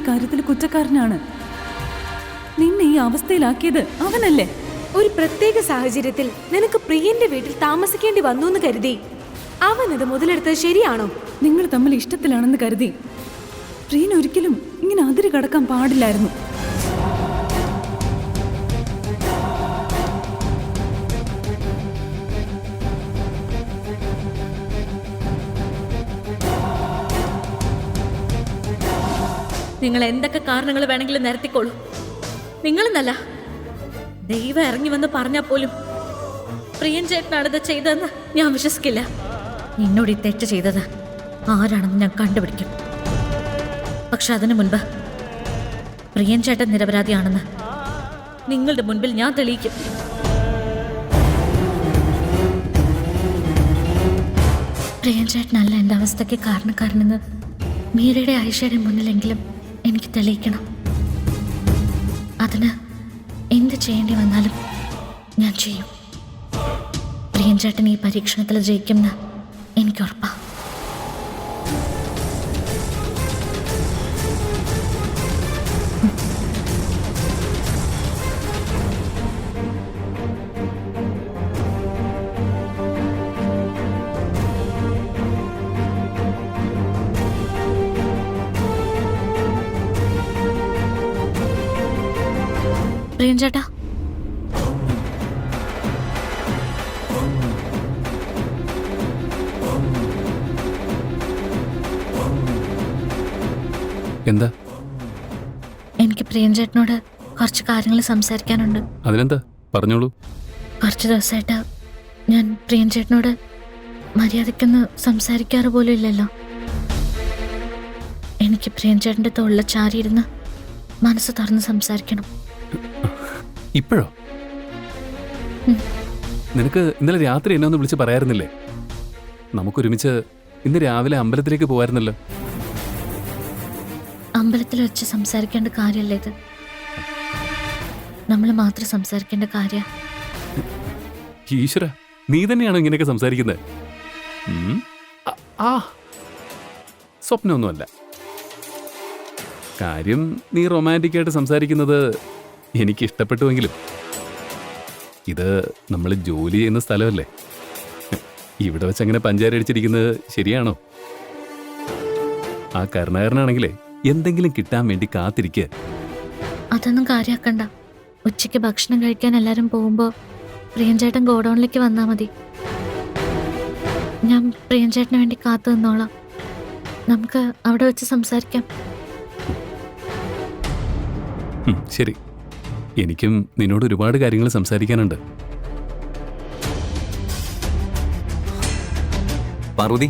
കാര്യത്തിൽ കുറ്റക്കാരനാണ്. നിന്നെ ഈ അവസ്ഥയിലാക്കിയത് അവനല്ലേ? ഒരു പ്രത്യേക സാഹചര്യത്തിൽ നിനക്ക് പ്രിയന്റെ വീട്ടിൽ താമസിക്കേണ്ടി വന്നു എന്ന് കരുതി അവനത് മുതലെടുത്തത് ശരിയാണോ? നിങ്ങൾ തമ്മിൽ ഇഷ്ടത്തിലാണെന്ന് കരുതി പ്രിയൻ ഒരിക്കലും ഇങ്ങനെ അതിര് കടക്കാൻ പാടില്ലായിരുന്നു. നിങ്ങൾ എന്തൊക്കെ കാരണങ്ങൾ വേണമെങ്കിലും നിരത്തിക്കോളൂ. നിങ്ങളെന്നല്ല, ദൈവം ഇറങ്ങി വന്ന് പറഞ്ഞാൽ പോലും പ്രിയൻ ചേട്ടനാണിത് ചെയ്തതെന്ന് ഞാൻ വിശ്വസിക്കില്ല. എന്നോട് ഈ തെറ്റ് ചെയ്തത് ആരാണെന്ന് ഞാൻ കണ്ടുപിടിക്കും. പക്ഷെ അതിനു മുൻപ് പ്രിയൻ ചേട്ടൻ നിരപരാധിയാണെന്ന് നിങ്ങളുടെ മുൻപിൽ ഞാൻ തെളിയിക്കും. പ്രിയൻ ചേട്ടനല്ല എൻ്റെ അവസ്ഥയ്ക്ക് കാരണക്കാരനെന്ന് മീരയുടെ ആയിഷയുടെ മുന്നിലെങ്കിലും എനിക്ക് തെളിയിക്കണം. അതിന് എന്ത് ചെയ്യേണ്ടി വന്നാലും ഞാൻ ചെയ്യും. പ്രിയൻ ചേട്ടൻ ഈ പരീക്ഷണത്തിൽ ജയിക്കുമെന്ന് എനിക്ക് ഉറപ്പാ. പ്രിയൻ ചേട്ടാ, എന്താ? എനിക്ക് പ്രിയൻ ചേട്ടനോട് കുറച്ച് കാര്യങ്ങൾ സംസാരിക്കാനുണ്ട്. അതിനെന്താ, പറഞ്ഞോളൂ. കുറച്ച് ദിവസമായിട്ട് ഞാൻ പ്രിയൻ ചേട്ടനോട് മര്യാദയ്ക്കൊന്ന് സംസാരിക്കാറ് പോലും ഇല്ലല്ലോ. എനിക്ക് പ്രിയൻ ചേട്ടൻ്റെ തോളിൽ ചാരിയിരുന്ന് മനസ്സ് തുറന്ന് സംസാരിക്കണം. ഇപ്പോഴോ? നിനക്ക് ഇന്നലെ രാത്രി എന്നെ ഒന്ന് വിളിച്ച് പറയാറുന്നില്ലേ? നമുക്കൊരുമിച്ച് ഇന്ന് രാവിലെ അമ്പലത്തിലേക്ക് പോവായിരുന്നല്ലോ. അമ്പലത്തിൽ വെച്ച് സംസാരിക്കേണ്ട കാര്യമല്ലേ ഇത്? നമ്മൾ മാത്രം സംസാരിക്കേണ്ട കാര്യ. ഈശ്വര, നീ തന്നെയാണോ ഇങ്ങനെയൊക്കെ സംസാരിക്കുന്നത്? സ്വപ്നമൊന്നുമല്ല. കാര്യം നീ റൊമാൻറ്റിക്കായിട്ട് സംസാരിക്കുന്നത് എനിക്ക് ഇഷ്ടപ്പെട്ടുവെങ്കിലും ഇത് നമ്മൾ ജോലി ചെയ്യുന്ന സ്ഥലമല്ലേ. ഇവിടെ വെച്ച് അങ്ങനെ പഞ്ചാരടിച്ചിരിക്കുന്നത് ശരിയാണോ? ആ കരുണാകരനാണെങ്കിലേ എന്തെങ്കിലും കിട്ടാൻ വേണ്ടി കാത്തിരിക്കുക. അതൊന്നും കാര്യാക്കണ്ട. ഉച്ചയ്ക്ക് ഭക്ഷണം കഴിക്കാൻ എല്ലാവരും പോകുമ്പോൾ പ്രിയൻ ചേട്ടൻ ഗോഡൗണിലേക്ക് വന്നാൽ മതി. ഞാൻ പ്രിയൻ ചേട്ടന് വേണ്ടി കാത്തു നിന്നോളാം. നമുക്ക് അവിടെ വെച്ച് സംസാരിക്കാം. ശരി, എനിക്കും നിന്നോട് ഒരുപാട് കാര്യങ്ങൾ സംസാരിക്കാനുണ്ട്. പാർവതി,